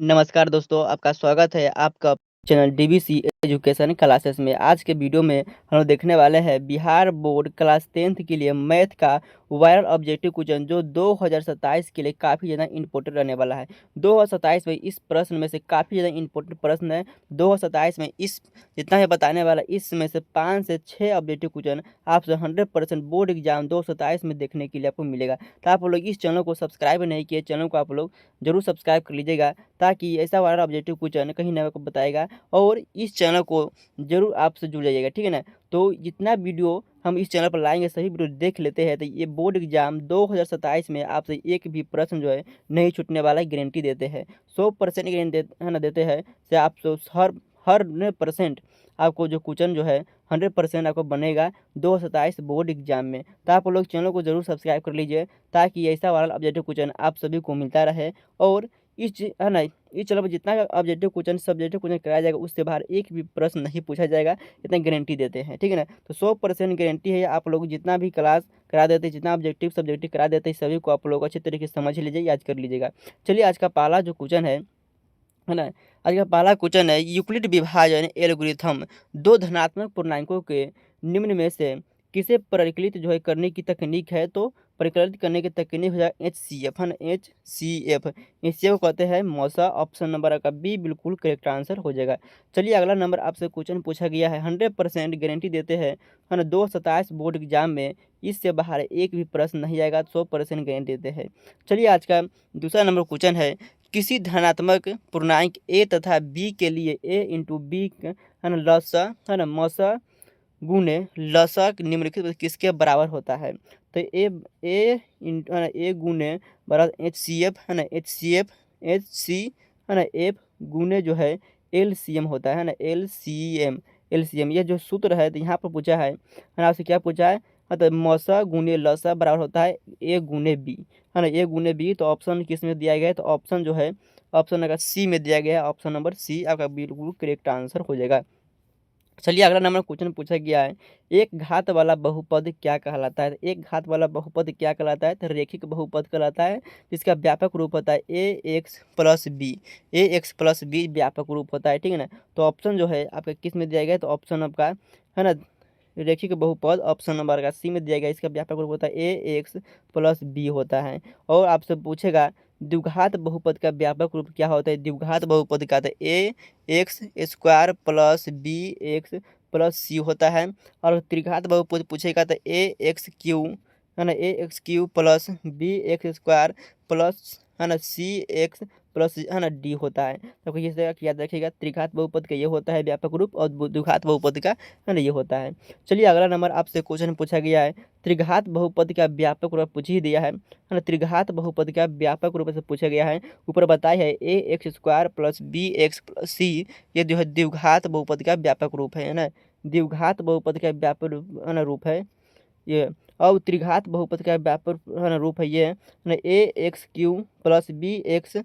नमस्कार दोस्तों, आपका स्वागत है आपका चैनल डीबीसी एजुकेशन क्लासेस में। आज के वीडियो में हम लोग देखने वाले हैं बिहार बोर्ड क्लास 10th के लिए मैथ का वायरल ऑब्जेक्टिव क्वेश्चन जो 2027 के लिए काफ़ी ज़्यादा इंपॉर्टेंट रहने वाला है। 2027 में इस प्रश्न में से काफ़ी ज़्यादा इंपॉर्टेंट प्रश्न है। 2027 में इस जितना है बताने वाला, इसमें से 5 से 6 ऑब्जेक्टिव क्वेश्चन आपसे 100% बोर्ड एग्जाम 2027 में देखने के लिए आपको मिलेगा। तो आप लोग इस चैनल को सब्सक्राइब नहीं किए, चैनल को आप लोग जरूर सब्सक्राइब कर लीजिएगा ताकि ऐसा वाला ऑब्जेक्टिव क्वेश्चन कहीं ना आपको बताएगा। और इस चैनल को जरूर आपसे जुड़ जाइएगा, ठीक है ना। तो जितना वीडियो हम इस चैनल पर लाएंगे सही वीडियो देख लेते हैं तो ये बोर्ड एग्जाम 2027 में आपसे एक भी प्रश्न जो है नहीं छूटने वाला गारंटी देते हैं। 100% गारंटी है ना देते हैं से आप हर 100% आपको जो क्वेश्चन जो है 100% आपको बनेगा 2027 बोर्ड एग्जाम में। तो आप लोग चैनल को जरूर सब्सक्राइब कर लीजिए ताकि ऐसा वाला ऑब्जेक्टिव क्वेश्चन आप सभी को मिलता रहे। और है ना, इस चैनल पर जितना ऑब्जेक्टिव क्वेश्चन सब्जेक्टिव क्वेश्चन कराया जाएगा उससे बाहर एक भी प्रश्न नहीं पूछा जाएगा, इतना गारंटी देते हैं, ठीक है ना। तो 100% गारंटी है। आप लोग जितना भी क्लास करा देते हैं, जितना ऑब्जेक्टिव सब्जेक्टिव करा देते हैं, सभी को आप लोग अच्छे तरीके से समझ लीजिए, याद कर लीजिएगा। चलिए आज का पहला जो क्वेश्चन है ना, आज का पहला क्वेश्चन है यूक्लिड विभाजन एल्गोरिथम दो धनात्मक पूर्णांकों के निम्न में से किसे परिकलित जो है करने की तकनीक है। तो परिकलित करने की तकनीक हो जाएगा HCF, है ना, HCF को कहते हैं मौसा। ऑप्शन नंबर आपका बी बिल्कुल करेक्ट आंसर हो जाएगा। चलिए अगला नंबर आपसे क्वेश्चन पूछा गया है, 100% गारंटी देते हैं, है ना, 2027 बोर्ड एग्जाम में इससे बाहर एक भी प्रश्न नहीं आएगा, 100% गारंटी देते हैं। चलिए आज का दूसरा नंबर क्वेश्चन है, किसी धनात्मक पूर्णांक a तथा b के लिए a इंटू बी है ना लसा, है ना, मौसा गुने लसा निम्नलिखित में किसके बराबर होता है। तो ए इंटू है ना ए गुने बराबर HCF, है ना, HC है ना एफ गुने जो है LCM होता है ना, LCM ये जो सूत्र है तो यहाँ पर पूछा है ना, आपसे क्या पूछा है। हाँ, तो मौसा गुने लसा बराबर होता है ए गुने बी, है ना, ए गुने बी। तो ऑप्शन किस में दिया गया है, तो ऑप्शन जो है ऑप्शन अगर सी में दिया गया है, ऑप्शन नंबर सी आपका बिल्कुल करेक्ट आंसर हो जाएगा। चलिए अगला नंबर क्वेश्चन पूछा गया है, एक घात वाला बहुपद क्या कहलाता है। एक घात वाला बहुपद क्या कहलाता है, तो रैखिक बहुपद कहलाता है, जिसका व्यापक रूप होता है ए एक्स प्लस बी व्यापक रूप होता है, ठीक है ना। तो ऑप्शन जो है आपका किस में दिया गया है, तो ऑप्शन आपका है ना रैखिक बहुपद ऑप्शन नंबर का सी में दिया गया, इसका व्यापक रूप होता है AX+B होता है। और आपसे पूछेगा द्विघात बहुपद का व्यापक रूप क्या होता है। द्विघात बहुपद का होता है AX² + BX+C होता है। और त्रिघात बहुपद पूछेगा तो AX³ है ना AX³ + BX² है ना CX+ है ना D होता है। तो ये याद रखिएगा, त्रिघात बहुपद का ये होता है व्यापक रूप और द्विघात बहुपद का है ना ये होता है। चलिए अगला नंबर आपसे क्वेश्चन पूछा गया है, त्रिघात बहुपद का व्यापक रूप पूछ ही दिया है ना, त्रिघात बहुपद का व्यापक रूप से पूछा गया है। ऊपर बताया है AX² + BX+C ये जो है द्विघात बहुपद का व्यापक रूप है ना, द्विघात बहुपद का व्यापक रूप है ना रूप है ये। और त्रिघात बहुपद का व्यापक है ना रूप है ये, है ना AX³ + BX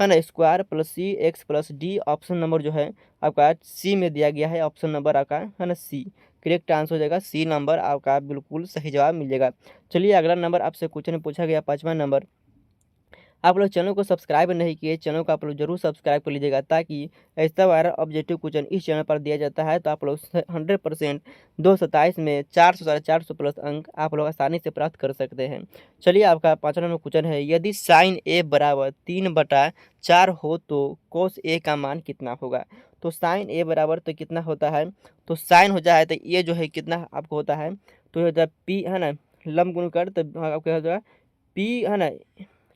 है ना स्क्वायर + CX+D। ऑप्शन नंबर जो है आपका सी में दिया गया है, ऑप्शन नंबर आपका है ना सी करेक्ट आंसर हो जाएगा। सी नंबर आपका बिल्कुल सही जवाब मिल जाएगा। चलिए अगला नंबर आपसे क्वेश्चन पूछा गया 5वां नंबर, आप लोग चैनल को सब्सक्राइब नहीं किए, चैनल को आप लोग जरूर सब्सक्राइब कर लीजिएगा ताकि ऐसा वायरल ऑब्जेक्टिव क्वेश्चन इस चैनल पर दिया जाता है तो आप लोग 100% 2027 में 400 450+ अंक आप लोग आसानी से प्राप्त कर सकते हैं। चलिए आपका 5वां नंबर क्वेश्चन है, यदि साइन ए बराबर 3/4 हो तो कोस ए का मान कितना होगा। तो साइन ए बराबर तो कितना होता है, तो साइन हो जाए तो ये जो है कितना आपको होता है, तो ये होता है पी, है ना, लंब गुण कर तो आपको क्या हो जाएगा पी, है ना,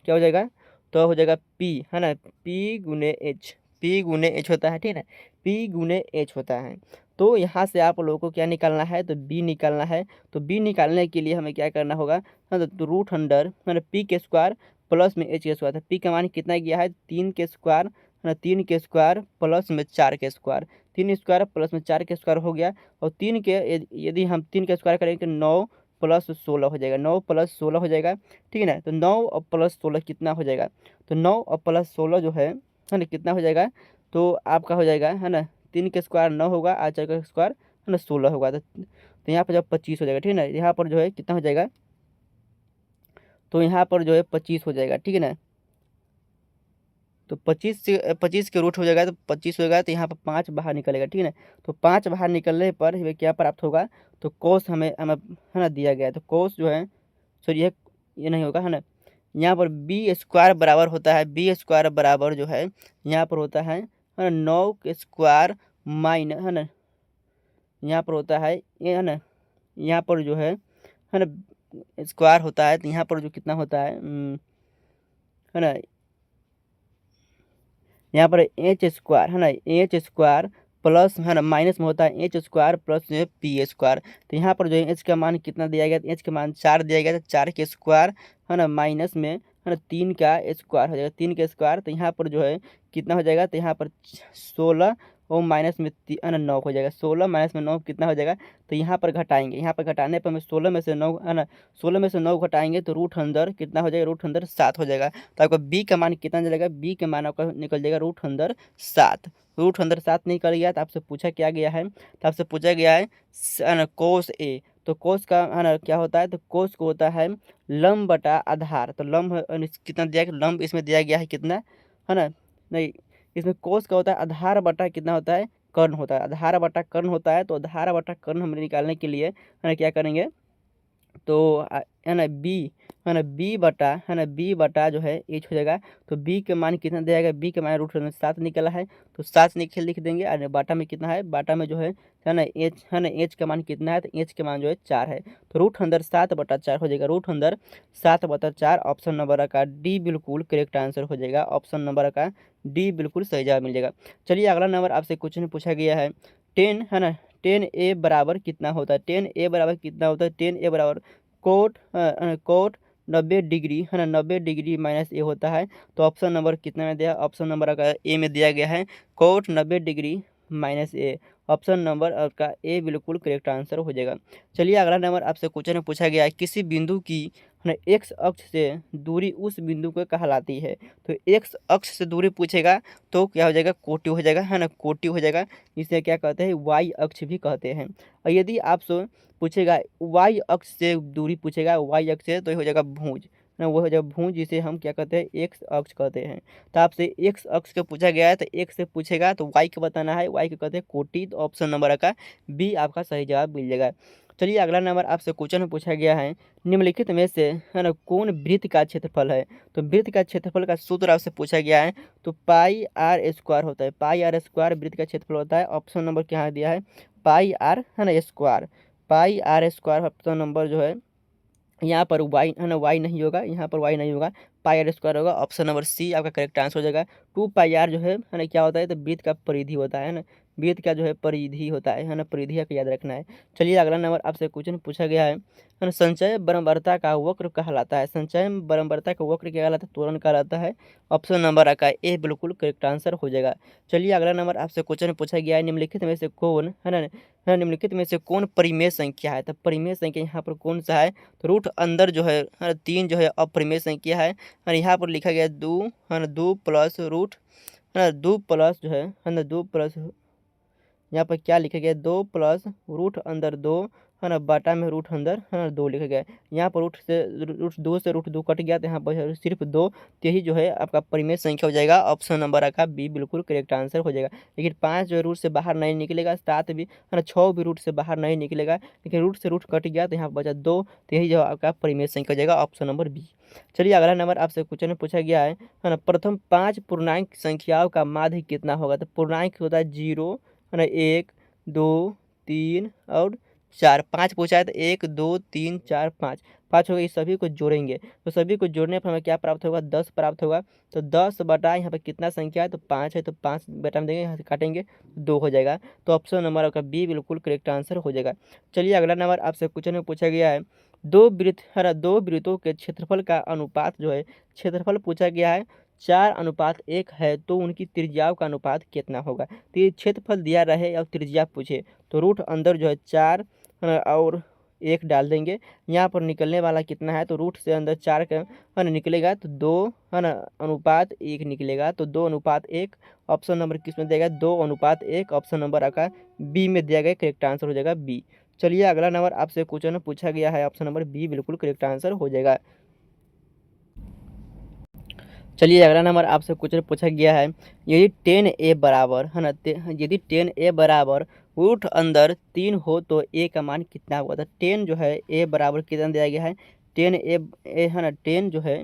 क्या हो जाएगा, तो हो जाएगा पी, है ना, पी गुने एच होता है, ठीक है ना, पी गुने एच होता है। तो यहाँ से आप लोगों को क्या निकालना है, तो बी निकालना है। तो बी निकालने के लिए हमें क्या करना होगा, हाँ, तो रूट अंडर है ना पी के स्क्वायर प्लस में एच के स्क्वायर। पी का मान कितना गया है 3 के स्क्वायर, है ना 3 के स्क्वायर प्लस में 4 के स्क्वायर, 3 स्क्वायर प्लस में 4 के स्क्वायर हो गया। और 3 के यदि हम 3 के स्क्वायर करेंगे तो 9 + 16 हो जाएगा, 9 + 16 हो जाएगा, ठीक है ना। तो 9 और प्लस 16 कितना हो जाएगा, तो 9 और प्लस 16 जो है ना कितना हो जाएगा, तो आपका हो जाएगा, है ना, 3 के स्क्वायर 9 होगा और 4 का स्क्वायर है ना 16 होगा। तो यहाँ पर जब 25 हो जाएगा, ठीक है ना, यहाँ पर जो है कितना हो जाएगा, तो यहाँ पर जो है 25 हो जाएगा, ठीक है ना। तो 25 से 25 के रूट हो जाएगा तो 25 होगा, तो यहाँ पर 5 बाहर निकलेगा, ठीक है ना। तो 5 बाहर निकलने पर हमें क्या प्राप्त होगा, तो कोस हमें हमें है ना दिया गया है। तो कोस जो है सॉरी ये नहीं होगा, है ना। यहाँ पर बी स्क्वायर बराबर होता है, बी स्क्वायर बराबर जो है यहाँ पर होता है ना 9 के स्क्वायर माइनस, है ना। यहाँ पर होता है ये, है ना। यहाँ पर जो है ना स्क्वायर होता है, तो यहाँ पर जो कितना होता है है ना, यहाँ पर एच स्क्वायर, है ना, एच स्क्वायर प्लस, है ना, माइनस में होता है एच स्क्वायर प्लस जो है पी स्क्वायर। तो यहाँ पर जो है एच का मान कितना दिया गया, एच का मान 4 दिया गया, तो 4 के स्क्वायर, है ना, माइनस में, है ना, 3 का स्क्वायर हो जाएगा, 3 का स्क्वायर। तो यहाँ पर जो है कितना हो जाएगा, तो यहाँ पर 16 और माइनस में है ना 9 हो जाएगा, 16 माइनस में 9 कितना हो जाएगा। तो यहाँ पर घटाएंगे, यहाँ पर घटाने पर हमें 16 में से 9, है ना, 16 में से 9 घटाएंगे तो रूट अंदर कितना हो जाएगा, रूट अंदर 7 हो जाएगा। तो आपका बी का मान कितना चलेगा, बी का मान आपका निकल जाएगा रूट अंदर 7। रूट अंदर 7 निकल गया तो आपसे पूछा क्या गया है, तो आपसे पूछा गया है कोस ए। तो कोस का है ना क्या होता है, तो कोस को होता है लंब बटा आधार। तो लंब कितना दिया गया, लंब इसमें दिया गया है कितना, है ना, नहीं, इसमें कोस का होता है आधार बटा कितना होता है, कर्ण होता है, आधार बटा कर्ण होता है। तो आधार बटा कर्ण हमें निकालने के लिए है ना क्या करेंगे, तो है ना बी, है ना बी बटा, है ना बी बटा जो है एच हो जाएगा। तो बी के मान कितना दिया जाएगा, बी के मान रूट 7 निकला है, तो 7 लिख देंगे। और बाटा में कितना है, बाटा में जो है ना एच, है ना एच का मान कितना है, तो एच के मान जो है 4 है। तो रूट अंदर 7 बटा 4 हो जाएगा, रूट अंदर 7 बटा 4। ऑप्शन नंबर का डी बिल्कुल करेक्ट आंसर हो जाएगा, ऑप्शन नंबर का डी बिल्कुल सही जवाब मिल जाएगा। चलिए अगला नंबर आपसे क्वेश्चन पूछा गया है 10, है ना, 10a बराबर कितना होता है, 10a बराबर कितना होता है, 10a बराबर कोट कोट 90 डिग्री, है ना, 90 डिग्री माइनस ए होता है। तो ऑप्शन नंबर कितना में दिया, ऑप्शन नंबर का ए में दिया गया है कोट 90 डिग्री माइनस ए। ऑप्शन नंबर आपका ए बिल्कुल करेक्ट आंसर हो जाएगा। चलिए अगला नंबर आपसे क्वेश्चन में पूछा गया है किसी बिंदु की, है ना, एक्स अक्ष से दूरी उस बिंदु को कहलाती है। तो एक्स अक्ष से दूरी पूछेगा तो क्या हो जाएगा, कोटि हो जाएगा, है ना, कोटि हो जाएगा। इसे क्या कहते हैं, वाई अक्ष भी कहते हैं। और यदि आपसे पूछेगा वाई अक्ष से दूरी पूछेगा, वाई अक्ष से, तो ये हो जाएगा भुज ना, वो हो जाएगा भुज, जिसे हम क्या कहते हैं, एक्स अक्ष कहते हैं। तो आपसे एक्स अक्ष का पूछा गया है, तो एक्स से पूछेगा तो वाई का बताना है, वाई को कहते हैं कोटि। तो ऑप्शन नंबर का बी आपका सही जवाब मिल जाएगा। चलिए अगला नंबर आपसे क्वेश्चन में पूछा गया है निम्नलिखित में से, है ना, कौन वृत्त का क्षेत्रफल है। तो वृत्त का क्षेत्रफल का सूत्र आपसे पूछा गया है, तो पाई आर स्क्वायर होता है, पाई आर स्क्वायर वृत्त का क्षेत्रफल होता है। ऑप्शन नंबर क्या दिया है, पाई आर, है ना, square, pi R square. Option number जो है यहाँ पर वाई, है ना, वाई नहीं होगा, यहाँ पर वाई नहीं होगा, पाई आर स्क्वायर होगा। ऑप्शन नंबर सी आपका करेक्ट आंसर हो जाएगा। 2 पाई आर जो है ना क्या होता है, तो वृत्त का परिधि होता है ना, वृत्त का जो है परिधि होता है ना, परिधि का याद रखना है। चलिए अगला नंबर आपसे क्वेश्चन पूछा गया है ना, संचय बरंबारता का वक्र कहलाता है, संचय बरंबारता का वक्र क्या कहलाता है, त्वरण कहलाता है। ऑप्शन नंबर का ए बिल्कुल करेक्ट आंसर हो जाएगा। चलिए अगला नंबर आपसे क्वेश्चन पूछा गया है निम्नलिखित में से कौन, है ना, निम्नलिखित में से कौन परिमेय संख्या है। तो परिमेय संख्या यहाँ पर कौन सा है, तो रूट अंदर जो है 3 जो है अपरिमेय संख्या है। और यहाँ पर लिखा गया 2, है ना, 2 प्लस रूट, है ना, 2 प्लस जो है ना 2 प्लस, यहाँ पर क्या लिखा गया है, 2 प्लस रूट अंदर 2, है ना, बाटा में रूट अंदर, है ना, 2 लिखा गया है। यहाँ पर रूट 2 से रूट 2 कट गया, तो यहाँ पर सिर्फ 2, तो यही जो है आपका परिमेय संख्या हो जाएगा। ऑप्शन नंबर का बी बिल्कुल करेक्ट आंसर हो जाएगा। लेकिन 5 जो है रूट से बाहर नहीं निकलेगा, 7 भी, है ना, 6 भी रूट से बाहर नहीं निकलेगा, लेकिन रूट से रूट कट गया तो यहाँ पर बचा 2, तो यही जो आपका परिमेय संख्या हो जाएगा, ऑप्शन नंबर बी। चलिए अगला नंबर आपसे क्वेश्चन में पूछा गया है ना, प्रथम 5 पूर्णांक संख्याओं का माध्य कितना होगा। तो पूर्णांक होता है 0, है ना, 1, 2, 3 और 4। 5 पूछा है, तो 1, 2, 3, 4, 5, 5 हो गए। इस सभी को जोड़ेंगे, तो सभी को जोड़ने पर हमें क्या प्राप्त होगा, 10 प्राप्त होगा। तो 10 बटा यहाँ पर कितना संख्या है, तो 5 है, तो 5 बटा में देंगे, यहाँ से काटेंगे 2 हो जाएगा। तो ऑप्शन नंबर आपका बी बिल्कुल करेक्ट आंसर हो जाएगा। चलिए अगला नंबर आपसे क्वेश्चन में पूछा गया है दो वृत्त, है ना, 2 वृत्तों के क्षेत्रफल का अनुपात जो है, क्षेत्रफल पूछा गया है 4:1 है, तो उनकी त्रिज्याओं का अनुपात कितना होगा। तो ये क्षेत्रफल दिया रहे और त्रिज्या पूछे, तो रूट अंदर जो है 4 और 1 डाल देंगे। यहाँ पर निकलने वाला कितना है, तो रूट से अंदर 4 का, है ना, निकलेगा तो 2, है ना, अनुपात 1 निकलेगा, तो 2:1। ऑप्शन नंबर किस में देगा, 2:1। ऑप्शन नंबर आपका बी में दिया गया, करेक्ट आंसर हो जाएगा बी। चलिए अगला नंबर आपसे क्वेश्चन पूछा गया है, ऑप्शन नंबर बी बिल्कुल करेक्ट आंसर हो जाएगा। चलिए अगला नंबर आपसे क्वेश्चन पूछा गया है, यदि 10a बराबर है ना, यदि 10a बराबर रूट अंदर 3 हो तो a का मान कितना होगा। तो 10 जो है a बराबर कितना दिया गया है, 10a है ना, 10 जो है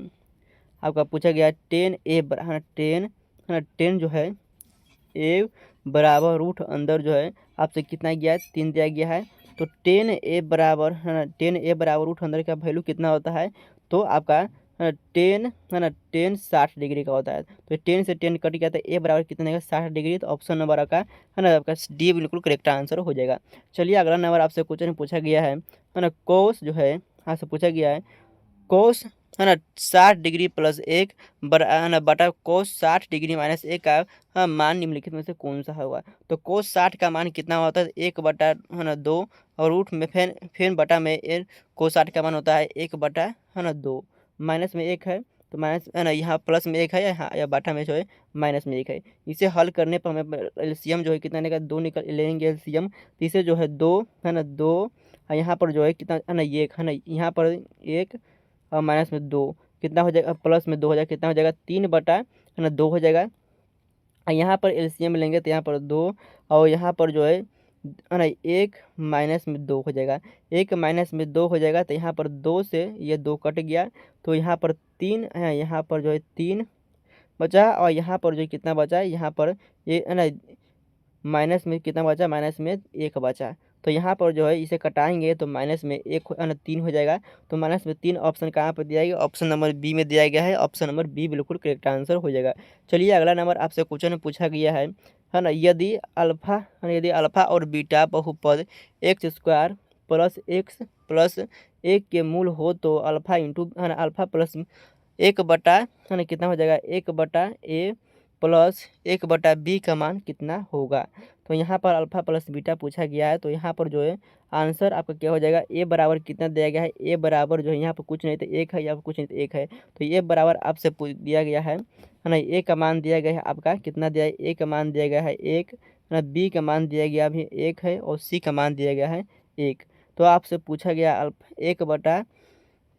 आपका पूछा गया है 10a है ना, 10 है ना, 10 जो है a बराबर रूट अंदर जो है आपसे कितना गया है, 3 दिया गया है। तो 10a बराबर है ना, 10a बराबर रूट अंदर का वैल्यू कितना होता है, तो आपका है ना 10 है ना, 10 60 डिग्री का होता है। तो 10 से 10 कट गया तो a बराबर कितना देगा, 60 डिग्री। तो ऑप्शन नंबर आपका है ना, आपका डी बिल्कुल करेक्ट आंसर हो जाएगा। चलिए अगला नंबर आपसे क्वेश्चन पूछा गया है ना, कोस जो है आपसे पूछा गया है, कोस है ना 60 डिग्री प्लस एक है ना बटा कोस 60 डिग्री माइनस एक का मान निम्नलिखित में से कौन सा होगा। तो कोस 60 का मान कितना होता है, 1 बटा है ना 2, और रूट में फिर बटा में कोस 60 का मान होता है 1 बटा है ना 2, माइनस में 1 है तो माइनस है ना, यहाँ प्लस में 1 है, यहाँ या बटा में जो है माइनस में 1 है। इसे हल करने पर हमें एलसीएम जो है कितना निकल 2 निकल लेंगे एलसीएम। तो इसे जो है 2 है ना 2, यहाँ पर जो है कितना है ना 1 है ना, यहाँ पर 1 और माइनस में 2 कितना हो जाएगा, प्लस में 2 हो जाएगा, कितना हो जाएगा 3 बटा है ना 2 हो जाएगा। और यहाँ पर एलसीएम लेंगे तो यहाँ पर 2, और यहाँ पर जो है ना 1 माइनस में 2 हो जाएगा, 1 माइनस में 2 हो जाएगा। तो यहाँ पर 2 से ये 2 कट गया, तो यहाँ पर 3 है, यहाँ पर जो है 3 बचा, और यहाँ पर जो कितना बचा है, यहाँ पर ये है ना माइनस में कितना बचा, माइनस में 1 बचा। तो यहाँ पर जो है इसे कटाएंगे तो माइनस में 1 3 हो जाएगा। तो माइनस में 3 ऑप्शन कहाँ पर दिया गया, ऑप्शन नंबर बी में दिया गया है। ऑप्शन नंबर बी बिल्कुल करेक्ट आंसर हो जाएगा। चलिए अगला नंबर आपसे क्वेश्चन पूछा गया है ना, यदि अल्फा है ना, यदि अल्फा और बीटा बहुपद x square plus x plus 1 के मूल हो तो अल्फा इंटू है ना, अल्फा प्लस 1 बटा है ना कितना हो जाएगा, 1 बटा a प्लस 1 बटा b का मान कितना होगा। तो यहाँ पर अल्फा प्लस बीटा पूछा गया है, तो यहाँ पर जो है आंसर आपका क्या हो जाएगा, a बराबर कितना दिया गया है, a बराबर जो है यहाँ पर कुछ नहीं तो 1 है, यहाँ पर कुछ नहीं तो 1 है। तो a बराबर आपसे दिया गया है ना, a का मान दिया गया है आपका कितना दिया है, a का मान दिया गया है 1 है ना, b का मान दिया गया अभी 1 है, और c का मान दिया गया है 1। तो आपसे पूछा गया 1 बटा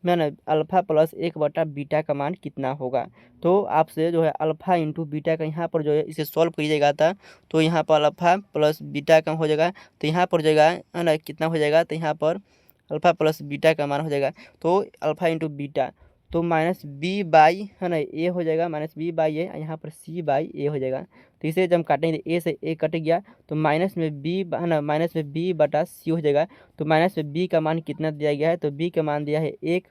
मैं ना अल्फ़ा प्लस 1 बटा बीटा का मान कितना होगा। तो आपसे जो है अल्फ़ा इंटू बीटा का यहाँ पर जो है इसे सॉल्व करिएगा था, तो यहाँ पर अल्फ़ा प्लस बीटा का हो जाएगा। तो यहाँ पर जाएगा है ना कितना हो जाएगा, तो यहाँ पर अल्फ़ा प्लस बीटा का मान हो जाएगा, तो अल्फ़ा इंटू बीटा तो माइनस बी बाई है ना ए हो जाएगा, माइनस बी बाई ए, यहाँ पर सी बाई ए हो जाएगा। तो इसे जब हम काटेंगे ए से ए कट गया, तो माइनस में बी है ना, माइनस में बी बटा सी हो जाएगा। तो माइनस में बी का मान कितना दिया गया है, तो बी का मान दिया है 1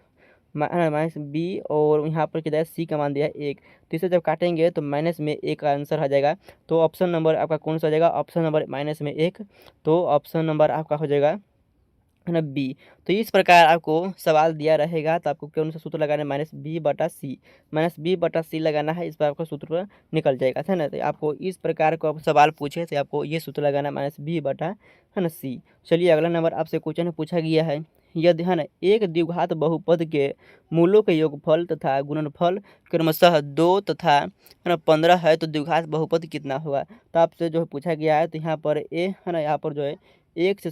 माइनस बी, और यहाँ पर कितना है सी का मान दिया है 1। तो इसे जब काटेंगे तो माइनस में 1 का आंसर आ जाएगा। तो ऑप्शन नंबर आपका कौन सा हो जाएगा, ऑप्शन नंबर माइनस में 1। तो ऑप्शन नंबर आपका हो जाएगा है ना बी। तो इस प्रकार आपको सवाल दिया रहेगा तो आपको कौन सा सूत्र लगाना है, माइनस बी बटा सी, माइनस बी बटा सी लगाना है, इस पर आपका सूत्र निकल जाएगा है ना। तो आपको इस प्रकार को सवाल पूछे तो आपको ये सूत्र लगाना है, माइनस बी बटा है ना सी। चलिए अगला नंबर आपसे क्वेश्चन पूछा गया है, यदि है ना एक द्विघात बहुपद के मूलों के योगफल तथा गुणनफल क्रमशः 2 तथा है ना 15 है तो द्विघात बहुपद कितना होगा। तो आपसे जो पूछा गया है, तो यहाँ पर ए है ना, यहाँ पर जो है एक्स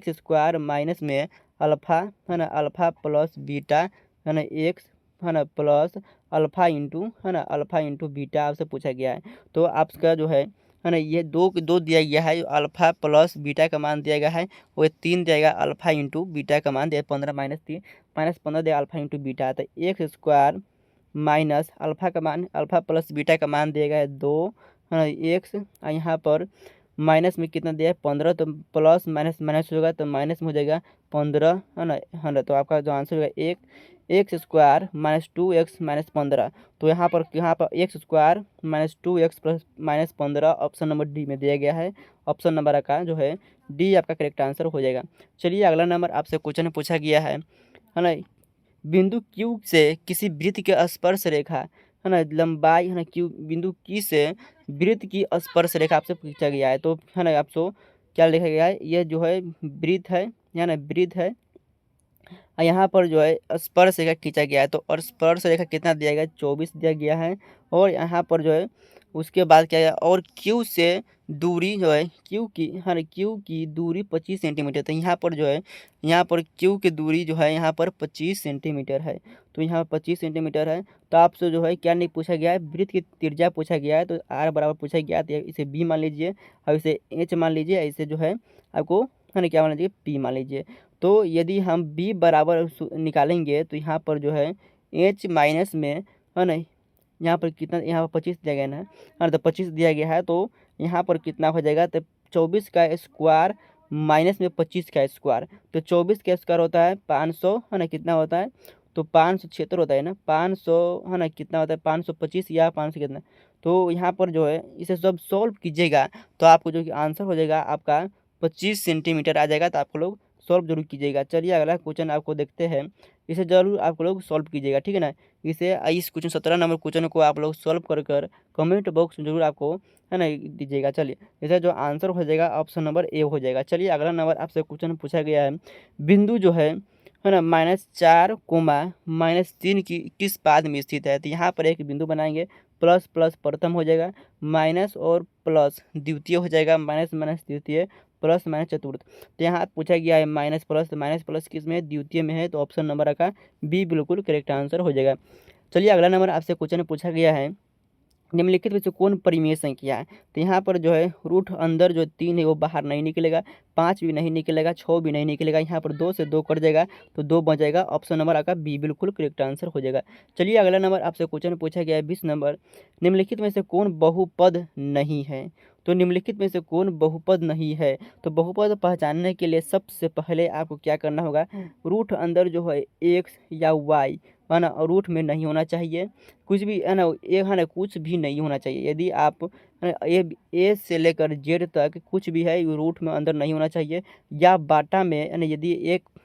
स्क्वायर माइनस में अल्फ़ा है ना, अल्फ़ा प्लस बीटा है ना एक्स है ना प्लस अल्फ़ा इंटू है ना, अल्फ़ा इंटू बीटा आपसे पूछा गया है। तो आपका जो है ना ये दो दिया गया है, अल्फ़ा प्लस बीटा का मान दिया गया है, वो 3 दिएगा अल्फ़ा इंटू बीटा का मान दिया 15 माइनस 3 माइनस 15 दिया अल्फ़ा इंटू बीटा। तो एक्स स्क्वायर माइनस अल्फ़ा का मान, अल्फ़ा प्लस बीटा का मान दिया गया है 2 है ना एक्स, यहाँ पर माइनस में कितना दिया है 15, तो प्लस माइनस माइनस होगा तो माइनस में हो जाएगा 15 है ना। तो आपका जो आंसर होगा x square minus 2x minus 15। तो यहाँ पर x square minus 2x plus minus 15 option number D में दिया गया है। ऑप्शन नंबर का जो है डी आपका करेक्ट आंसर हो जाएगा। चलिए अगला नंबर आपसे क्वेश्चन पूछा गया है ना, बिंदु क्यू से किसी वृत्त के स्पर्श रेखा है ना लंबाई है ना क्यू, बिंदु की से वृत्त की स्पर्श रेखा आपसे पूछा गया है। तो है ना आपको क्या लिखा गया है, यह जो है वृत्त है ना वृत्त है, और यहाँ पर जो है स्पर्श रेखा खींचा गया है। तो और स्पर्श रेखा कितना दिया गया है, 24 दिया गया है। और यहाँ पर जो है उसके बाद क्या है, और क्यू से दूरी जो है, क्यू की, हाँ, क्यू की दूरी 25 सेंटीमीटर। तो यहाँ पर जो है, यहाँ पर क्यू की दूरी जो है यहाँ पर 25 सेंटीमीटर है। तो यहाँ 25 सेंटीमीटर है। तो आपसे जो है क्या नहीं पूछा गया है, वृत्त की त्रिज्या पूछा गया है। तो आर बराबर पूछा गया है, तो इसे बी मान लीजिए और इसे एच मान लीजिए, इसे जो है आपको, है ना, क्या मान लीजिए, पी मान लीजिए। तो यदि हम बी बराबर निकालेंगे तो यहाँ पर जो है एच माइनस में, है ना, यहाँ पर कितना, यहाँ पर 25 दिया गया ना, हाँ, तो 25 दिया गया है। तो यहाँ पर कितना हो जाएगा, तो 24 का स्क्वायर माइनस में 25 का स्क्वायर। तो 24 का स्क्वायर होता है 500, है ना, कितना होता है, तो 576 होता है ना, 500, है ना, कितना होता है 525 या 500 कितना। तो यहाँ पर जो है इसे सब सॉल्व कीजिएगा तो आपको जो कि आंसर हो जाएगा आपका 25 सेंटीमीटर आ जाएगा। तो आप लोग सॉल्व जरूर कीजिएगा। चलिए अगला क्वेश्चन आपको देखते हैं, इसे जरूर आप लोग सॉल्व कीजिएगा, ठीक है ना। इसे इस क्वेश्चन 17 नंबर क्वेश्चन को आप लोग सॉल्व कर कमेंट बॉक्स में जरूर आपको, है ना, दीजिएगा। चलिए इसे जो आंसर हो जाएगा ऑप्शन नंबर ए हो जाएगा। चलिए अगला नंबर आपसे क्वेश्चन पूछा गया है, बिंदु जो है ना, -4 कोमा -3 की किस पाद में स्थित है। तो यहाँ पर एक बिंदु बनाएंगे, प्लस प्लस प्रथम हो जाएगा, माइनस और प्लस द्वितीय हो जाएगा, माइनस माइनस तृतीय, प्लस माइनस चतुर्थ। तो यहाँ पूछा गया है माइनस प्लस, तो माइनस प्लस किस में है, द्वितीय में है। तो ऑप्शन नंबर आपका बी बिल्कुल करेक्ट आंसर हो जाएगा। चलिए अगला नंबर आपसे क्वेश्चन पूछा गया है, निम्नलिखित में से कौन परिमेय संख्या है। तो यहाँ पर जो है रूट अंदर जो 3 है वो बाहर नहीं निकलेगा, 5 भी नहीं निकलेगा, 6 भी नहीं निकलेगा। यहाँ पर 2 से 2 कट जाएगा तो 2 बच जाएगा। ऑप्शन नंबर आपका बी बिल्कुल करेक्ट आंसर हो जाएगा। चलिए अगला नंबर आपसे क्वेश्चन पूछा गया है 20 नंबर, निम्नलिखित में से कौन बहुपद नहीं है। तो निम्नलिखित में से कौन बहुपद नहीं है। तो बहुपद पहचानने के लिए सबसे पहले आपको क्या करना होगा, रूट अंदर जो है एक्स या वाई, है ना, और रूट में नहीं होना चाहिए कुछ भी, है ना, ये, है ना, कुछ भी नहीं होना चाहिए। यदि आप, है ना, ए से लेकर जेड तक कुछ भी है रूट में अंदर नहीं होना चाहिए। या बाटा में, है ना, यदि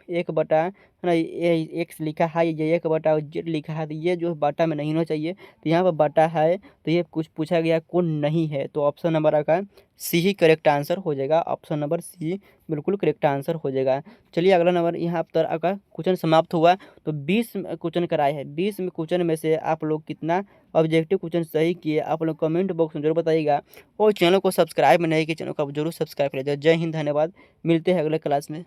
एक बटा, है ना, ये एक्स लिखा है, ये एक बटा जेड लिखा है, तो ये जो बाटा में नहीं होना चाहिए। तो यहाँ पर बाटा है, तो ये कुछ पूछा गया कौन नहीं है। तो ऑप्शन नंबर आपका सी ही करेक्ट आंसर हो जाएगा। ऑप्शन नंबर सी बिल्कुल करेक्ट आंसर हो जाएगा। चलिए अगला नंबर, यहाँ पर आपका क्वेश्चन समाप्त हुआ। तो 20 क्वेश्चन कराए हैं, 20 क्वेश्चन में से आप लोग कितना ऑब्जेक्टिव क्वेश्चन सही किए आप लोग कमेंट बॉक्स में जरूर बताइएगा। और चैनल को सब्सक्राइब नहीं किए, चैनल को आप जरूर सब्सक्राइब करिएगा। जय हिंद, धन्यवाद। मिलते हैं अगले क्लास में।